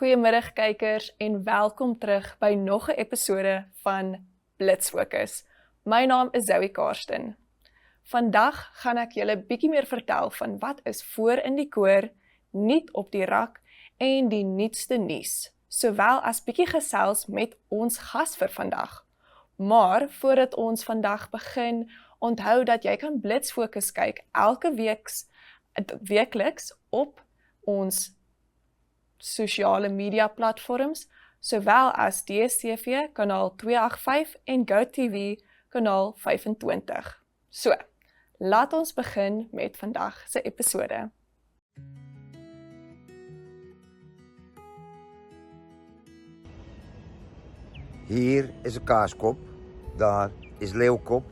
Goeiemiddag kykers en welkom terug by nog 'n episode van BlitsFokus. My naam is Zoe Karsten. Vandag gaan ek julle bietjie meer vertel van wat is voor in die koor, nuut op die rak en die nuutste nuus, sowel as bietjie gesels met ons gas vir vandag. Maar voordat ons vandag begin, onthou dat jy kan BlitsFokus kyk elke weekliks op ons sosiale media platforms, sowel as DStv kanaal 285 en GoTV kanaal 25. So, laat ons begin met vandag se episode. Hier is 'n kaaskop, daar is leeuwkop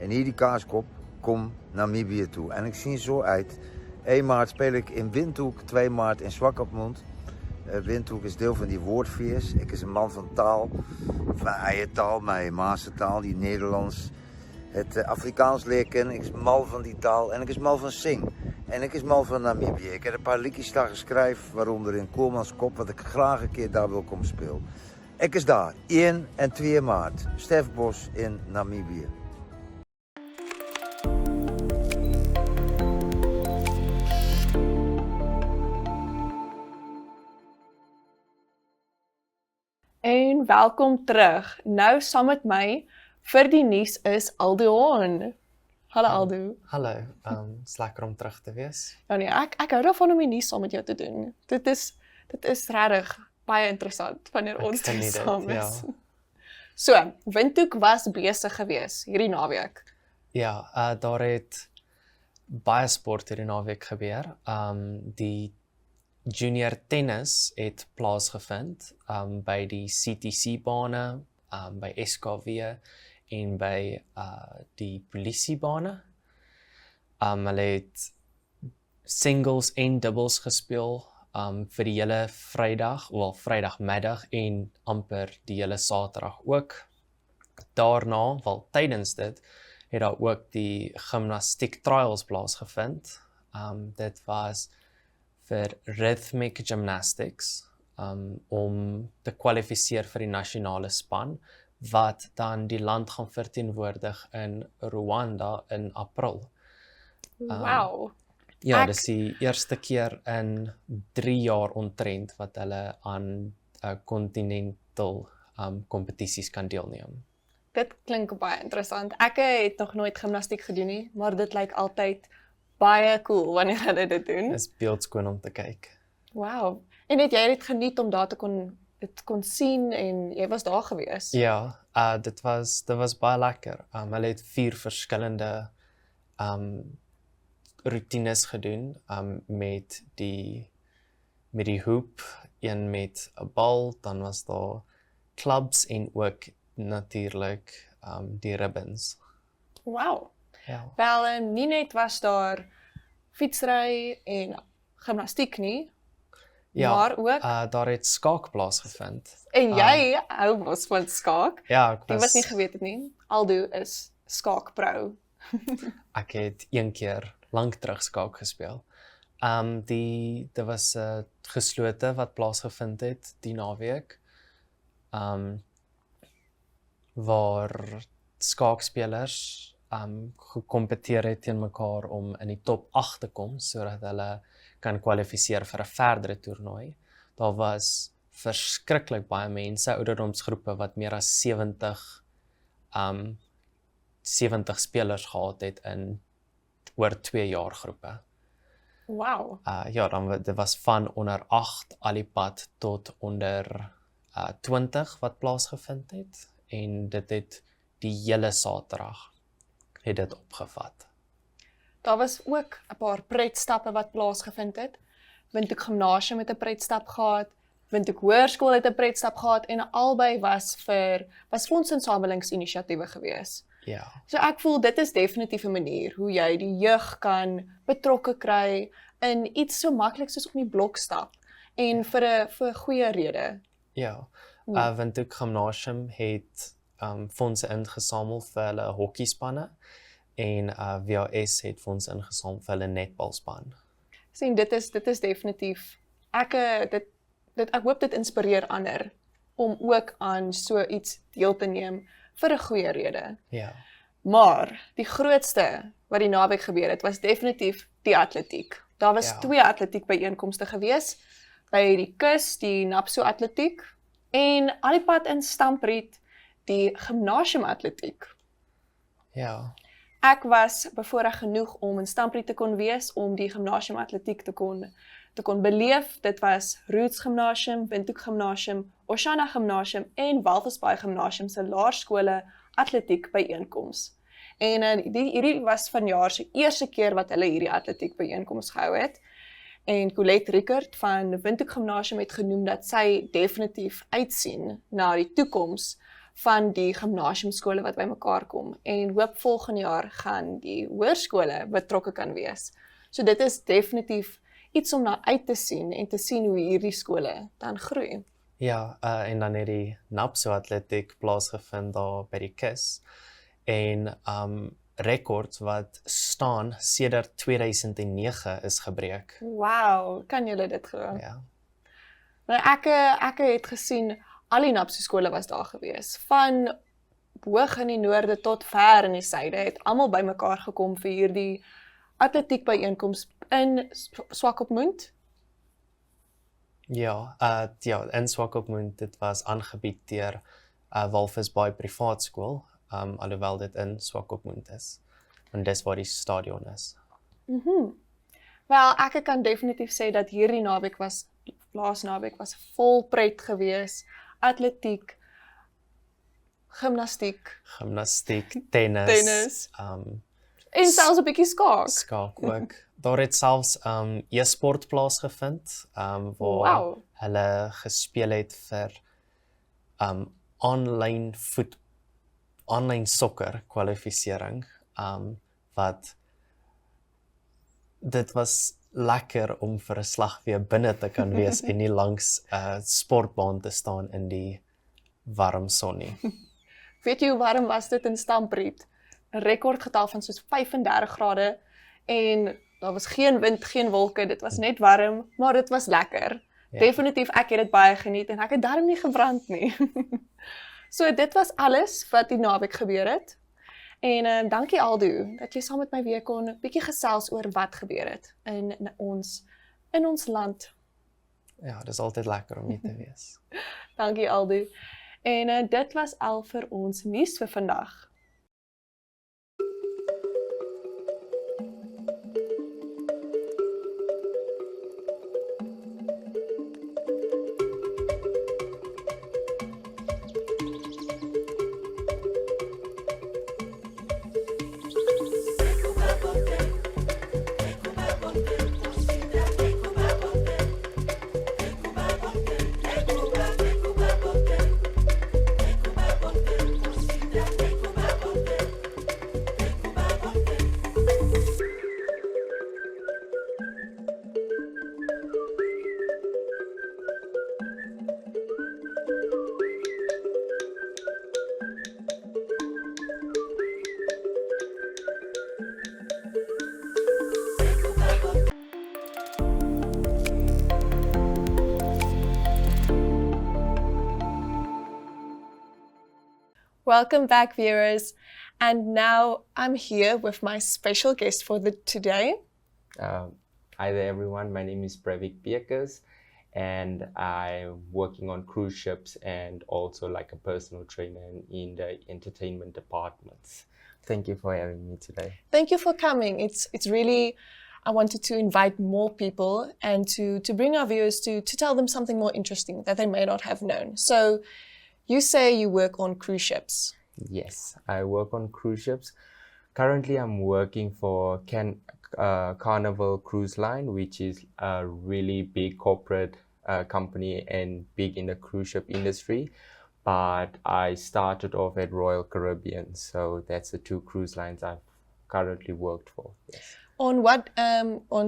en hier die kaaskop kom Namibië toe. En ik zie zo uit. 1 maart speel ik in Windhoek, 2 maart in Swakopmund. Windhoek is deel van die woordfeest. Ik is een man van taal, van eigen taal, mijn Maastaal, die Nederlands, het Afrikaans leer kennen. Ik is mal van die taal en ik is mal van zing. En ik is mal van Namibië. Ik heb een paar liedjes daar geschreven, waaronder in Koolmanskop, wat ik graag een keer daar wil komen spelen. Ik is daar, 1 en 2 maart, Stefbos in Namibië. En welkom terug. Nou saam met my vir die nuus is Aldo Horn. Hallo Aldo. Hallo, is lekker om terug te wees. Ja nee, ek hou daarvan om die nuus saam met jou te doen. Dit is regtig baie interessant wanneer ons twee saam is. Ja. So, Windhoek was besig gewees hierdie naweek. Ja, daar het baie sport hierdie naweek gebeur. Die junior tennis het plaasgevind by die CTC-bane, by SKW en by die polisiebane. Hulle het singles en dubbels gespeel vir die hele Vrydagmiddag en amper die hele Saterdag ook. Daarna, tydens dit, het daar ook die gymnastiek trials plaasgevind. Dit was vir rhythmic gymnastics, om te kwalifiseer vir die nasionale span, wat dan die land gaan verteenwoordig in Rwanda in April. Wow. Ja, dis die eerste keer in 3 jaar omtrent wat hulle aan continental competisies kan deelneem. Dit klink baie interessant. Ek het nog nooit gimnastiek gedoen nie, maar dit lyk altyd baie cool wanneer hulle dit doen. Is beeldskoon om te kyk. Wow. En het jy dit geniet om daar te kon sien en jy was daar gewees? Ja, dit was baie lekker. Hulle het 4 verskillende routines gedoen, met die hoop, een met 'n bal, dan was daar clubs en ook natuurlik die ribbons. Wow. Ja. Wel, nie net was daar fietsry en gimnastiek nie, Ja, maar ook, daar het skaak plaasgevind. en jy hou mos van skaak. Ja, ek Die wat nie geweet het nie, Aldo is skaakpro. Ek het 1 keer lank terug skaak gespeel. Dit was geslote wat plaasgevind het die naweek, waar skaakspelers gekompeteer het teen mekaar om in die top 8 te kom, sodat hulle kan kwalifiseer vir 'n verdere toernooi. Daar was verskriklik baie mense, ouderdomsgroepe wat meer as 70 spelers gehad het in oor 2 jaar groepe. Wow. Ja, dit was van onder 8 Alle Paaie tot onder 20 wat plaasgevind het, en dit het die hele Saterdag het dit opgevat. Daar was ook 'n paar pretstappe wat plaasgevind het. Windhoek Gimnasium het 'n pretstap gehad, Windhoek Hoërskool het 'n pretstap gehad en albei was fondsinsamelingsinisiatiewe gewees. Ja. So ek voel dit is definitief 'n manier hoe jy die jeug kan betrokke kry in iets so maklik soos om die blok stap en vir 'n goeie rede. Ja. Windhoek Gimnasium het fondse ingesamel vir hulle hokkiespanne en WAS het fondse ingesamel vir hulle netbalspan. Sien, dit is definitief, ek hoop dit inspireer ander om ook aan so iets deel te neem vir 'n goeie rede. Ja. Maar die grootste wat die naweek gebeur het, was definitief die atletiek. Daar was 2 atletiek byeenkomste gewees, by die kus, die Napso atletiek, en Alle Paaie in Stampriet, die gimnasium atletiek. Ja. Ek was bevoorreg genoeg om in Stampriet te kon wees, om die gimnasium atletiek te kon beleef. Dit was Roots Gimnasium, Windhoek Gimnasium, Oshana Gimnasium en Walvis Bay Gimnasium se laerskole atletiek byeenkoms. En hierdie was vanjaar se eerste keer wat hulle hierdie atletiek byeenkoms gehou het. En Colette Rickert van Windhoek Gimnasium het genoem dat sy definitief uitsien na die toekoms van die gimnasiumskole wat bymekaar kom en hoop volgende jaar gaan die hoërskole betrokke kan wees. So dit is definitief iets om na uit te sien en te sien hoe hierdie skole dan groei. Ja, en dan het die Napso atletiek plaasgevind daar by die kus. En rekords wat staan sedert 2009 is gebreek. Wow, kan julle dit glo? Ja. Nou ek het gesien al die Napso skole was daar gewees. Van hoog in die noorde tot ver in die suide het almal bymekaar gekom vir hierdie atletiek byeenkoms in Swakopmund. Ja, in Swakopmund, dit was aangebied deur Walvis Bay privaat skool, alhoewel dit in Swakopmund is. En dis waar die stadion is. Wel, ek kan definitief sê dat hierdie laas naweek was vol pret gewees. Atletiek, gimnastiek, tennis, en selfs 'n bietjie skaak. Skaak ook. Daar het selfs e-sport plaasgevind, waar Wow. hulle gespeel het vir online sokker kwalifisering, wat dit was lekker om vir 'n slag weer binne te kan wees en nie langs 'n sportbaan te staan in die warm son nie. Weet jy hoe warm was dit in Stampriet? 'n Rekordgetal van soos 35 grade en daar was geen wind, geen wolke, dit was net warm, maar dit was lekker. Ja. Definitief, ek het dit baie geniet en ek het darm nie gebrand nie. So dit was alles wat die naweek gebeur het. En dankie Aldo, dat jy saam met my weer kon 'n bietjie gesels oor wat gebeur het in ons land. Ja, dis altyd lekker om hier te wees. Dankie Aldo. En dit was al vir ons nuus vir vandag. Welcome back, viewers. And now I'm here with my special guest for today. Hi there, everyone. My name is Bravick Beukes, and I'm working on cruise ships and also like a personal trainer in the entertainment departments. Thank you for having me today. Thank you for coming. It's really, I wanted to invite more people and to bring our viewers to tell them something more interesting that they may not have known. So you say you work on cruise ships. Yes, I work on cruise ships. Currently, I'm working for Carnival Cruise Line, which is a really big corporate company and big in the cruise ship industry. But I started off at Royal Caribbean, so that's the 2 cruise lines I've currently worked for. Yes.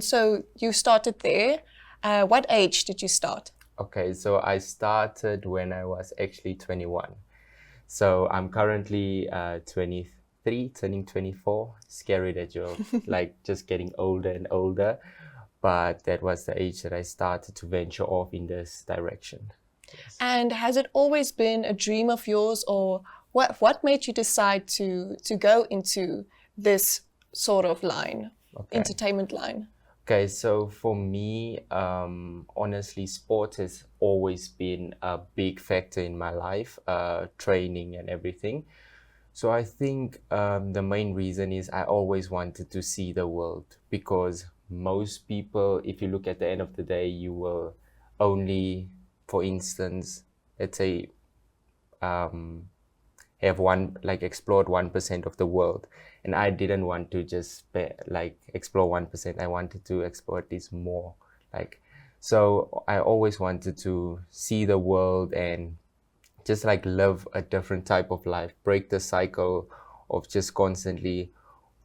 So you started there. What age did you start? Okay, so I started when I was actually 21. So I'm currently 23, turning 24. Scary that you're like just getting older and older. but that was the age that I started to venture off in this direction. Yes. And has it always been a dream of yours, or what made you decide to go into this sort of line, entertainment line? Okay, so for me, honestly, sport has always been a big factor in my life, training and everything. So I think the main reason is I always wanted to see the world, because most people, if you look at the end of the day, you will only, for instance, let's say, have explored 1% of the world, and I didn't want to just explore 1%. I wanted to explore at least more. So I always wanted to see the world and just live a different type of life, break the cycle of just constantly,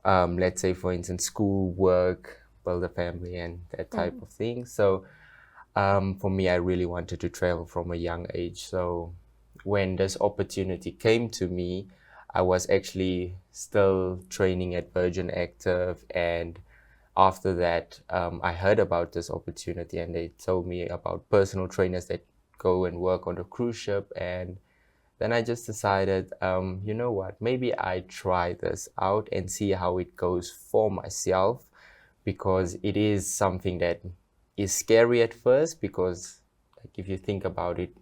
let's say, for instance, school, work, build a family, and that type of thing. So for me, I really wanted to travel from a young age. So when this opportunity came to me, I was actually still training at Virgin Active, and after that, I heard about this opportunity, and they told me about personal trainers that go and work on a cruise ship. And then I just decided, you know what, maybe I try this out and see how it goes for myself, because it is something that is scary at first, because if you think about it,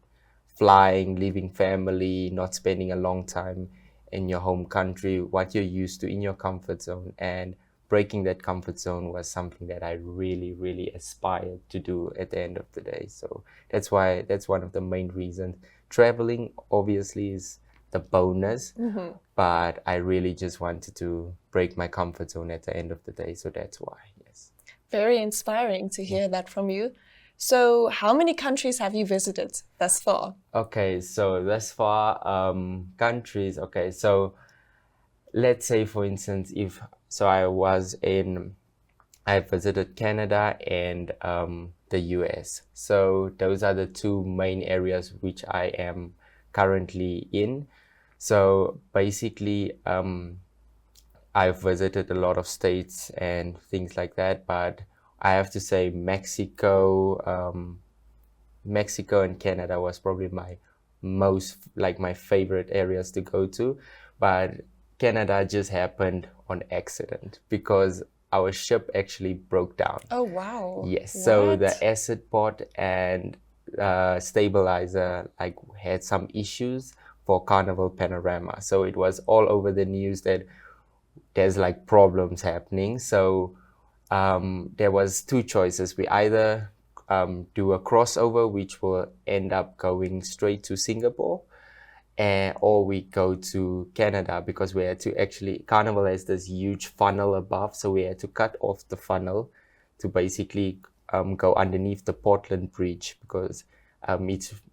flying, leaving family, not spending a long time in your home country, what you're used to in your comfort zone, and breaking that comfort zone was something that I really, really aspired to do at the end of the day. So that's one of the main reasons. Traveling obviously is the bonus, but I really just wanted to break my comfort zone at the end of the day. So that's why, yes. Very inspiring to hear that from you. So how many countries have you visited thus far? Okay, so thus far, countries, okay, so let's say, for instance, I visited Canada and the US. So those are the two main areas which I am currently in. So basically, I've visited a lot of states and things like that, but I have to say Mexico and Canada was probably my my favorite areas to go to. But Canada just happened on accident because our ship actually broke down. Oh, wow. Yes. What? So the acid pot and stabilizer had some issues for Carnival Panorama. So it was all over the news that there's problems happening. So there was two choices. We either do a crossover, which will end up going straight to Singapore, or we go to Canada, because we had to Carnival has this huge funnel above, so we had to cut off the funnel to basically go underneath the Portland Bridge, because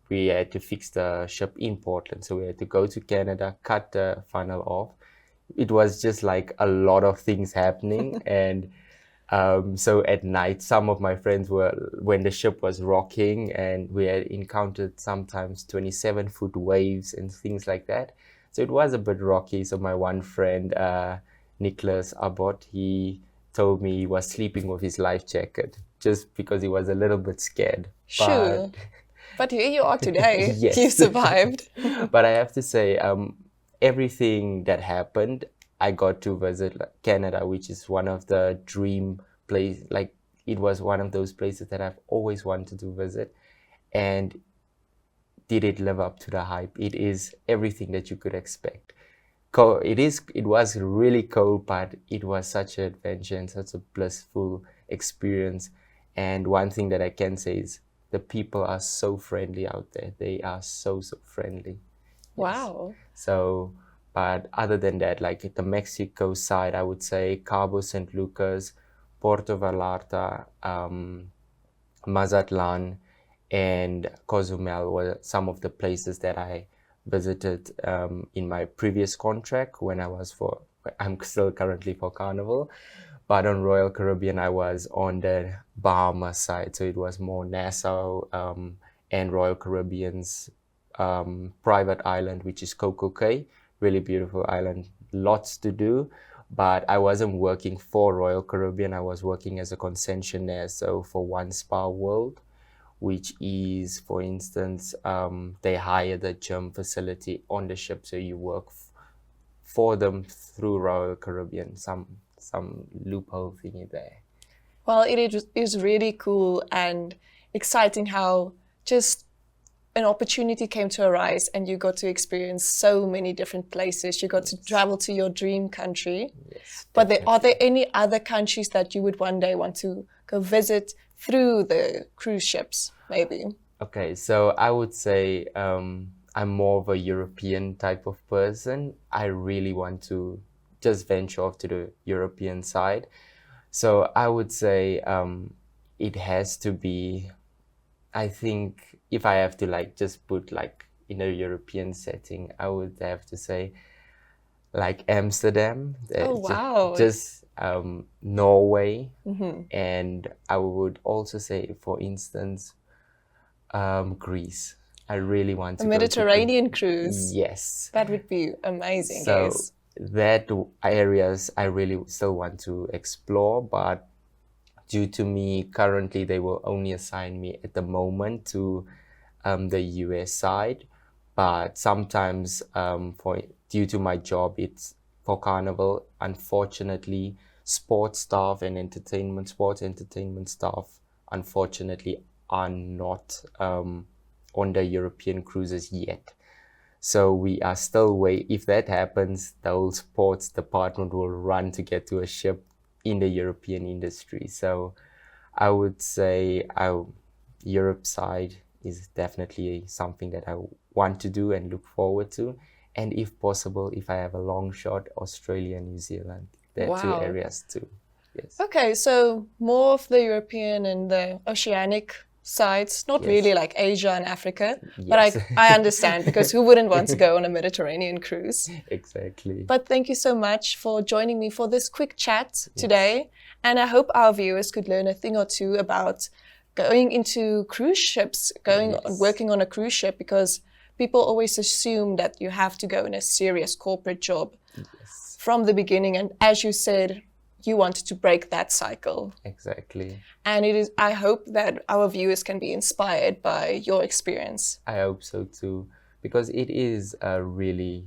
we had to fix the ship in Portland, so we had to go to Canada, cut the funnel off. It was just a lot of things happening. And so at night, some of my friends when the ship was rocking, and we had encountered sometimes 27-foot waves and things like that. So it was a bit rocky. So my one friend, Nicholas Abbott, he told me he was sleeping with his life jacket just because he was a little bit scared. Sure. But here you are today. Yes. You survived. But I have to say, everything that happened, I got to visit Canada, which is one of the dream places. It was one of those places that I've always wanted to visit. And did it live up to the hype? It is everything that you could expect. It was really cold, but it was such an adventure and such a blissful experience. And one thing that I can say is the people are so friendly out there. They are so, so friendly. Wow. Yes. So, but other than that, the Mexico side, I would say Cabo San Lucas, Puerto Vallarta, Mazatlan, and Cozumel were some of the places that I visited in my previous contract I'm still currently for Carnival. But on Royal Caribbean, I was on the Bahamas side. So it was more Nassau and Royal Caribbean's private island, which is Coco Cay. Really beautiful island, lots to do. but I wasn't working for Royal Caribbean. I was working as a concessionaire, so for One Spa World, which is, for instance, they hire the gym facility on the ship, so you work for them through Royal Caribbean. Some loophole thingy there. Well, it is really cool and exciting how just an opportunity came to arise and you got to experience so many different places. You got to travel to your dream country. Yes, but are there any other countries that you would one day want to go visit through the cruise ships, maybe? Okay, so I would say I'm more of a European type of person. I really want to just venture off to the European side. So I would say it has to be, I think if I have to like just put like in a European setting, I would have to say like Amsterdam. Oh, wow. Just Norway. And I would also say, for instance, Greece. I really want to A Mediterranean cruise. Yes. That would be amazing, So guys. that areas I really still want to explore, but due to me currently they will only assign me at the moment to the US side, but sometimes due to my job, it's for Carnival, unfortunately sports entertainment staff unfortunately are not on the European cruises yet. So we are still waiting. If that happens, the whole sports department will run to get to a ship in the European industry. So I would say Europe side is definitely something that I want to do and look forward to. And if possible, if I have a long shot, Australia and New Zealand. They're two Wow. areas too. Yes. Okay, so more of the European and the oceanic sides, not Yes. really like Asia and Africa, Yes. but I understand, because who wouldn't want to go on a Mediterranean cruise? Exactly. But thank you so much for joining me for this quick chat today. And I hope our viewers could learn a thing or two about going into cruise ships, working on a cruise ship, because people always assume that you have to go in a serious corporate job from the beginning. And as you said, you wanted to break that cycle. Exactly. And I hope that our viewers can be inspired by your experience. I hope so too, because it is a really,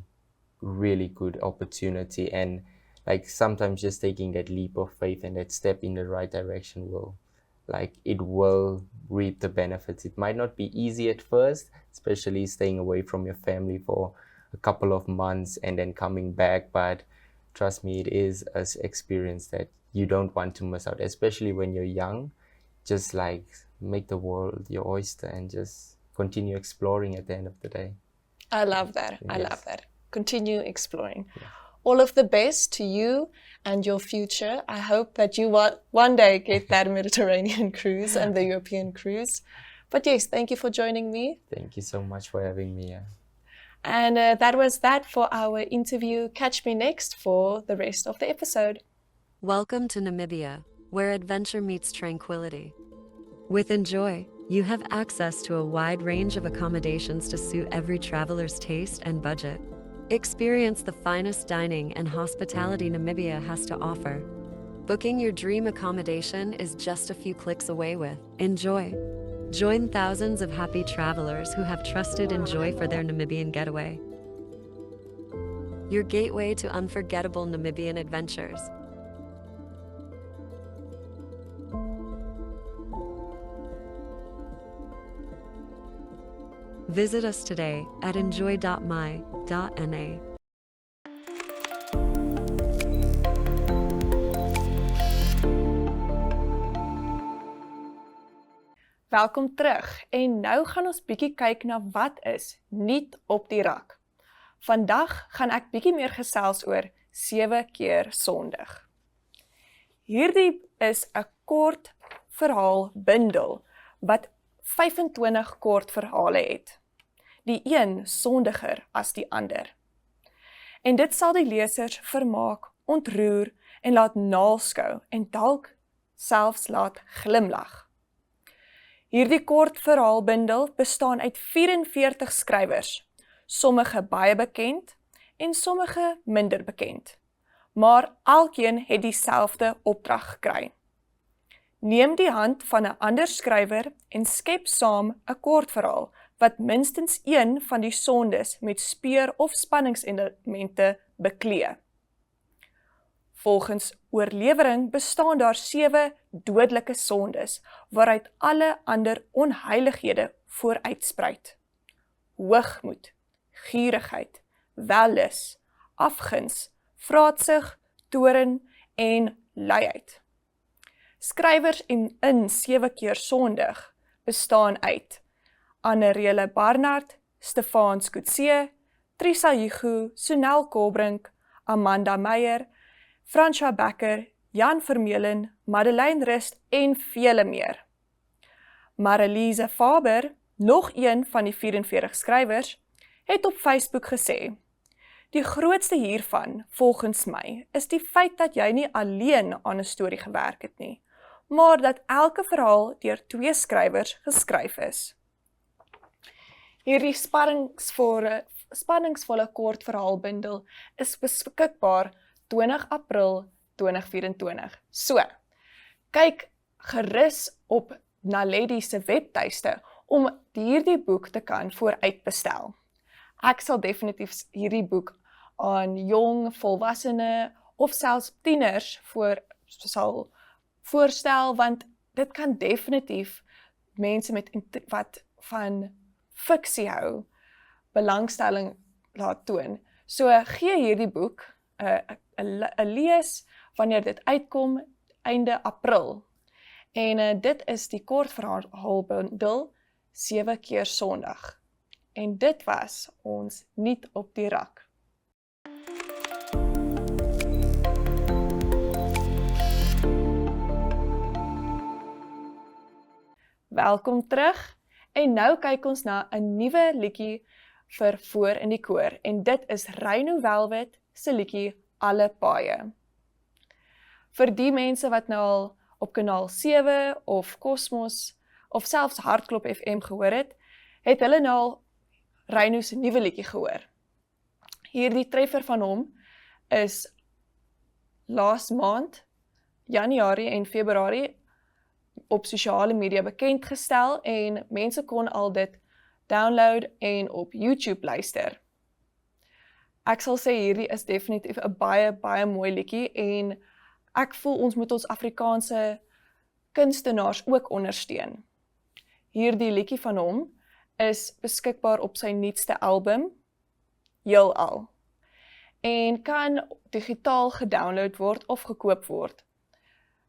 really good opportunity, and like sometimes just taking that leap of faith and that step in the right direction will reap the benefits. It might not be easy at first, especially staying away from your family for a couple of months and then coming back, but trust me, it is an experience that you don't want to miss out, especially when you're young. Just like make the world your oyster and just continue exploring at the end of the day. I love that. I Yes. love that. Continue exploring. All of the best to you and your future. I hope that you one day get that Mediterranean cruise and the European cruise. But yes, thank you for joining me. Thank you so much for having me. And that was that for our interview. Catch me next for the rest of the episode. Welcome to Namibia, where adventure meets tranquility. With Enjoy, you have access to a wide range of accommodations to suit every traveler's taste and budget. Experience the finest dining and hospitality Namibia has to offer. Booking your dream accommodation is just a few clicks away with Enjoy. Join thousands of happy travelers who have trusted Enjoy for their Namibian getaway. Your gateway to unforgettable Namibian adventures. Visit us today at enjoy.my.na. Welkom terug. En nou gaan ons bietjie kyk na wat is nuut op die rak. Vandag gaan ek bietjie meer gesels oor 7 keer sondig. Hierdie is 'n kort verhaal bundel wat 25 kort verhale het. Die een sondiger as die ander. En dit sal die lesers vermaak, ontroer en laat naalskou en dalk selfs laat glimlag. Hierdie kort verhaalbundel bestaan uit 44 skrywers, sommige baie bekend en sommige minder bekend. maar elkeen het dieselfde opdrag gekry. Neem die hand van 'n ander skrywer en skep saam 'n kortverhaal wat minstens een van die sondes met speur- of spanningselemente beklee. Volgens oorlewering bestaan daar 7 dodelike sondes, waaruit alle ander onheilighede vooruitspruit. Hoogmoed, gierigheid, wellus, afguns, vraatsig, toorn en luiheid. Skrywers in 7 keer sondig bestaan uit Annerele Barnard, Stefaan Skutse, Trisa Hugo, Sonel Kolbrink, Amanda Meyer, Franswa Becker, Jan Vermeulen, Madeleine Rust en vele meer. Marilise Faber, nog een van die 44 skrywers, het op Facebook gesê: "Die grootste hiervan, volgens my, is die feit dat jy nie alleen aan 'n storie gewerk het nie, maar dat elke verhaal deur 2 skrywers geskryf is." Hierdie spanningsvolle kortverhaalbundel is beskikbaar 20 April 2024. So, kyk gerus op Naledi se webtuiste om hierdie boek te kan vooruitbestel. Ek sal definitief hierdie boek aan jong, volwassene of selfs tieners sal voorstel, want dit kan definitief mense wat van fiksie hou, belangstelling laat toon. So gee hierdie boek 'n lees wanneer dit uitkom einde April. En dit is die kortverhaalbundel 7 keer Sondag. En dit was ons Nuut op die rak. Welkom terug. En nou kyk ons na 'n nuwe liedjie vir Voor in die Koor. En dit is Ryno Velvet se liedjie Alle Paaie. Vir die mense wat nou al op kanaal 7 of Cosmos of selfs Hartklop FM gehoor het hulle nou al Ryno se nuwe liedjie gehoor. Hierdie treffer van hom is laas maand, Januarie en Februarie, op sosiale media bekend gestel en mense kon al dit download en op YouTube luister. Ek sal sê hierdie is definitief 'n baie mooi liedjie en ek voel ons moet ons Afrikaanse kunstenaars ook ondersteun. Hierdie liedjie van hom is beskikbaar op sy nuutste album, Heelal, en kan digitaal gedownload word of gekoop word.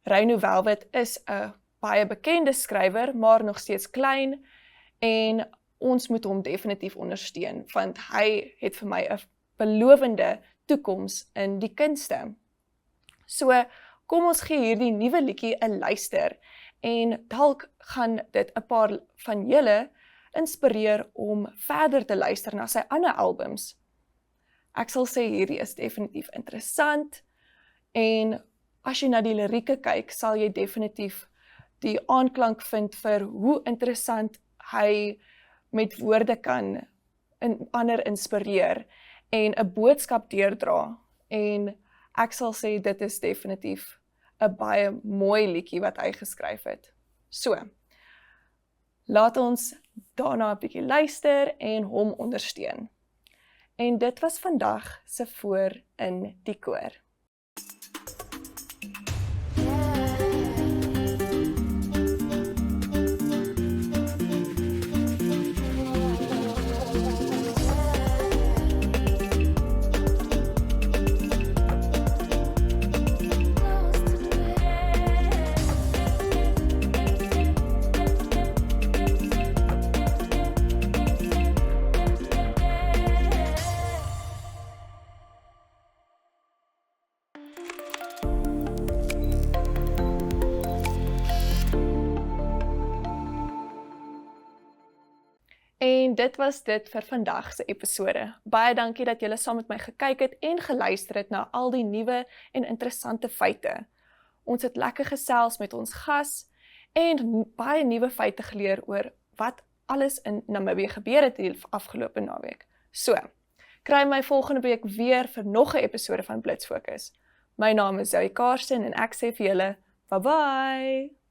Ryno Velvet is 'n baie bekende skrywer, maar nog steeds klein, en ons moet hom definitief ondersteun, want hy het vir my 'n belovende toekoms in die kunste. So, kom ons gee hierdie nuwe liedjie 'n luister, en dalk gaan dit 'n paar van julle inspireer om verder te luister na sy ander albums. Ek sal sê hierdie is definitief interessant, en as jy na die lirieke kyk, sal jy definitief die aanklank vind vir hoe interessant hy met woorde kan ander inspireer en 'n boodskap deurdra. En ek sal sê dit is definitief 'n baie mooi liedjie wat hy geskryf het. So, laat ons daarna 'n bietjie luister en hom ondersteun. En dit was vandag se Voor in die Koor. En dit was dit vir vandag se episode. Baie dankie dat julle saam met my gekyk het en geluister het na al die nuwe en interessante feite. Ons het lekker gesels met ons gas en baie nuwe feite geleer oor wat alles in Namibië gebeur het die afgelope naweek. So, kry my volgende week weer vir nog 'n episode van BlitsFokus. My naam is Zoe Karsten en ek sê vir julle, bye bye!